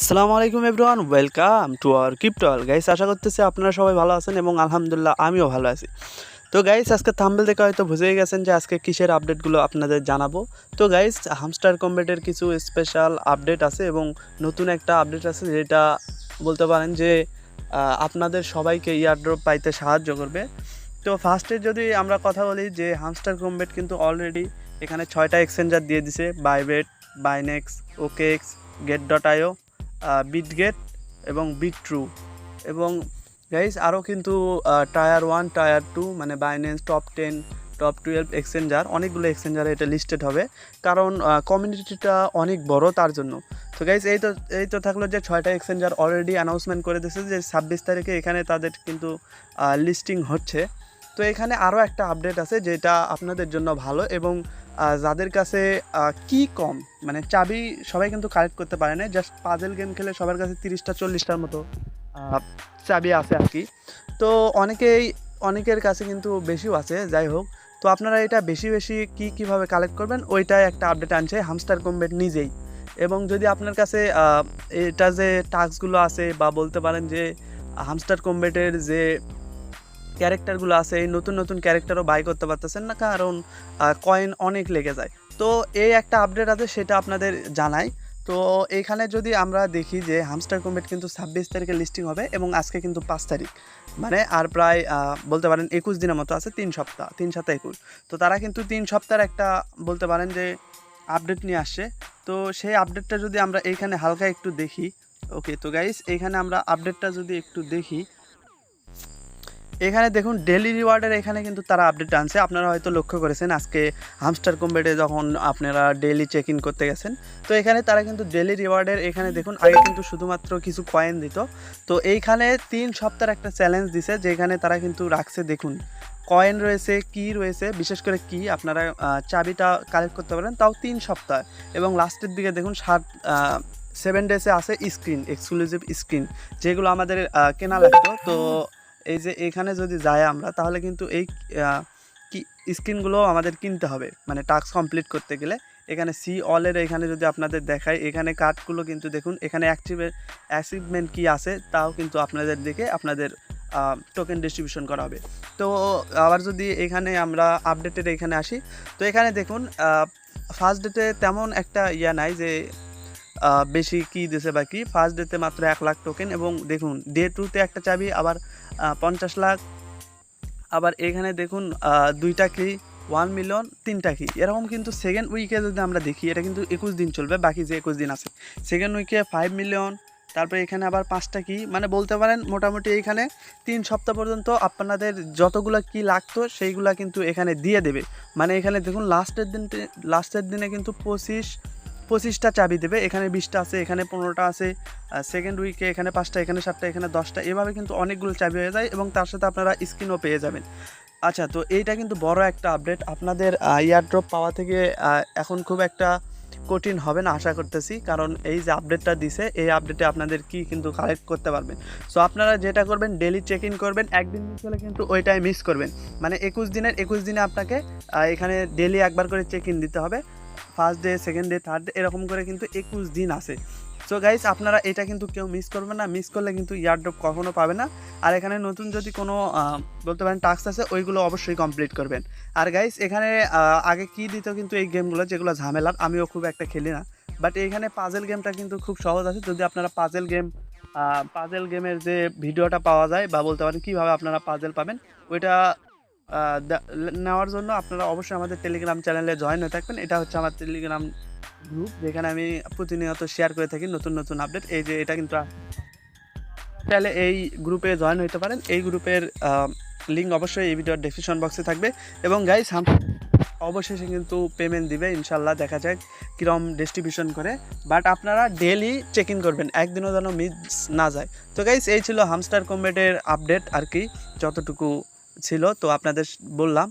আসসালামু আলাইকুম everyone, welcome to our ক্রিপ্টোল। গাইস, আশা করতেছি আপনারা সবাই ভালো আছেন এবং আলহামদুলিল্লাহ আমিও ভালো আছি। তো গাইস, আজকে থাম্বনেল দেখে হয়তো বুঝেই গেছেন যে আজকে কিসের আপডেটগুলো আপনাদের জানাবো। তো গাইস, হামস্টার কম্বেটের কিছু স্পেশাল আপডেট আছে এবং নতুন একটা আপডেট আছে যেটা বলতে পারেন যে আপনাদের সবাইকে ইয়ারড্রপ পাইতে সাহায্য করবে। তো ফার্স্টে যদি আমরা কথা বলি যে হামস্টার কম্বেট কিন্তু অলরেডি এখানে 6টা এক্সচেঞ্জার দিয়ে দিছে: বাইবেট, বাইনেক্স, ওকেএক্স, গেট.io, বিটগেট এবং বিটট্রু। এবং গাইস আরও কিন্তু টায়ার 1, টায়ার 2 মানে বাইন্যান্স, টপ 10, টপ 12 এক্সচেঞ্জার, অনেকগুলো এক্সচেঞ্জারে এটা লিস্টেড হবে, কারণ কমিউনিটিটা অনেক বড় তার জন্য। তো গাইস এই তো থাকলো যে 6টা এক্সচেঞ্জার অলরেডি অ্যানাউন্সমেন্ট করে দিয়েছে যে 26 তারিখে এখানে তাদের কিন্তু লিস্টিং হচ্ছে। তো এখানে আরও একটা আপডেট আছে যেটা আপনাদের জন্য ভালো এবং যাদের কাছে কি কম মানে চাবি সবাই কিন্তু কালেক্ট করতে পারে না, জাস্ট পাজেল গেম খেলে সবার কাছে 30-40টার মতো চাবি আছে আর কি। তো অনেকের কাছে কিন্তু বেশিও আছে, যাই হোক। তো আপনারা এটা বেশি কীভাবে কালেক্ট করবেন ওইটাই একটা আপডেট আনছে হামস্টার কম্বেট নিজেই। এবং যদি আপনার কাছে এটা যে টাস্কগুলো আছে বা বলতে পারেন যে হামস্টার কম্বেটের যে ক্যারেক্টারগুলো আছে, এই নতুন ক্যারেক্টারও বাই করতে পারতেছেন না, কারণ কয়েন অনেক লেগে যায়। তো এই একটা আপডেট আছে, সেটা আপনাদের জানাই। তো এইখানে যদি আমরা দেখি যে হামস্টার কম্বেট কিন্তু 26 তারিখে লিস্টিং হবে এবং আজকে কিন্তু 5 তারিখ, মানে আর প্রায় বলতে পারেন 21 দিনের মতো আছে, 3 সপ্তাহ, 3 7 21। তো তারা কিন্তু 3 সপ্তাহের একটা বলতে পারেন যে আপডেট নিয়ে আসছে। তো সেই আপডেটটা যদি আমরা এইখানে হালকা একটু দেখি। ওকে, তো গাইস এইখানে আমরা আপডেটটা যদি একটু দেখি, এখানে দেখুন ডেলি রিওয়ার্ডের এখানে কিন্তু তারা আপডেট আনছে। আপনারা হয়তো লক্ষ্য করেছেন আজকে হামস্টার কম্বেটে যখন আপনারা ডেলি চেক ইন করতে গেছেন, তো এখানে তারা কিন্তু ডেলি রিওয়ার্ডের এখানে দেখুন আগে কিন্তু শুধুমাত্র কিছু কয়েন দিত। তো এইখানে 3 সপ্তাহের একটা চ্যালেঞ্জ দিছে, যেখানে তারা কিন্তু রাখছে দেখুন কয়েন রয়েছে, কি রয়েছে, বিশেষ করে কি আপনারা চাবিটা কালেক্ট করতে পারেন, তাও 3 সপ্তাহ। এবং লাস্টের দিকে দেখুন 7 ডেসে আছে স্ক্রিন, এক্সক্লুসিভ স্ক্রিন, যেগুলো আমাদের কেনা লাগতো। তো এই যে এখানে যদি যাই আমরা, তাহলে কিন্তু এই কি স্ক্রিনগুলো আমাদের কিনতে হবে, মানে টাস্ক কমপ্লিট করতে গেলে। এখানে সি অলের এখানে যদি আপনাদের দেখায়, এখানে কার্ডগুলো কিন্তু দেখুন এখানে অ্যাচিভমেন্ট কি আছে, তাও কিন্তু আপনাদের দেখে আপনাদের টোকেন ডিস্ট্রিবিউশন করা হবে। তো আবার যদি এখানে আমরা আপডেটের এখানে আসি, তো এখানে দেখুন ফার্স্ট ডেতে তেমন একটা নাই যে বেশি কি দিয়েছে বা কি। ফার্স্ট ডেতে মাত্র 1 লাখ টোকেন, এবং দেখুন ডে 2তে একটা চাবি, আবার 50 লাখ। আবার এখানে দেখুন 2টা কি, 1 মিলিয়ন, 3টা কি, এরকম কিন্তু সেকেন্ড উইকে যদি আমরা দেখি, এটা কিন্তু 21 দিন চলবে, বাকি যে 21 দিন আছে। সেকেন্ড উইকে 5 মিলিয়ন, তারপরে এখানে আবার 5টা কি, মানে বলতে পারেন মোটামুটি এইখানে 3 সপ্তাহ পর্যন্ত আপনাদের যতগুলো কি লাগতো সেইগুলা কিন্তু এখানে দিয়ে দেবে। মানে এখানে দেখুন লাস্টের দিনে কিন্তু 25টা চাবি দেবে। এখানে 20টা আছে, এখানে 15টা আছে, সেকেন্ড উইকে এখানে 5টা, এখানে 7টা, এখানে 10টা, এভাবে কিন্তু অনেকগুলো চাবি হয়ে যায় এবং তার সাথে আপনারা স্ক্রিনও পেয়ে যাবেন। আচ্ছা, তো এইটা কিন্তু বড় একটা আপডেট আপনাদের ইয়ারড্রপ পাওয়া থেকে এখন খুব একটা কঠিন হবে না আশা করতেছি, কারণ এই যে আপডেটটা দিছে, এই আপডেটে আপনাদের কি কিন্তু কালেক্ট করতে পারবেন। সো আপনারা যেটা করবেন, ডেলি চেক ইন করবেন, একদিন মিস হলে কিন্তু ওইটাই মিস করবেন। মানে 21 দিনে আপনাকে এখানে ডেলি একবার করে চেক ইন দিতে হবে। First day, second day, third day, এরকম করে কিন্তু 21 দিন আছে। সো গাইস, আপনারা এটা কিন্তু কেউ মিস করবেন না, মিস করলে কিন্তু ইয়ারড্রপ কখনো পাবে না। আর এখানে নতুন যদি কোনো বলতে পারেন টাস্ক আছে, ওইগুলো অবশ্যই কমপ্লিট করবেন। আর গাইস এখানে আগে কি দিত কিন্তু এই গেমগুলো যেগুলো ঝামেলার, আমিও খুব একটা খেলি না, বাট এইখানে পাজেল গেমটা কিন্তু খুব সহজ আছে। যদি আপনারা পাজেল গেমের যে ভিডিওটা পাওয়া যায়, বা বলতে পারেন কীভাবে আপনারা পাজেল পাবেন, ওইটা নেওয়ার জন্য আপনারা অবশ্যই আমাদের টেলিগ্রাম চ্যানেলে জয়েন হয়ে থাকবেন। এটা হচ্ছে আমার টেলিগ্রাম গ্রুপ, যেখানে আমি প্রতিনিয়ত শেয়ার করে থাকি নতুন আপডেট। এই যে এটা কিন্তু চাইলে এই গ্রুপে জয়েন হতে পারেন। এই গ্রুপের লিঙ্ক অবশ্যই এই ভিডিওর ডেসক্রিপশন বক্সে থাকবে। এবং গাইস অবশেষে কিন্তু পেমেন্ট দিবে ইনশাল্লাহ, দেখা যাক কীরকম ডিস্ট্রিবিউশন করে। বাট আপনারা ডেলি চেক ইন করবেন, একদিনও যেন মিস না যায়। তো গাইস এই ছিল হামস্টার কম্বেটের আপডেট আর কি, যতটুকু ছিল তো আপনাদের বললাম।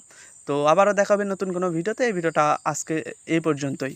তো আবারও দেখাবে নতুন কোনো ভিডিওতে। এই ভিডিওটা আজকে এই পর্যন্তই।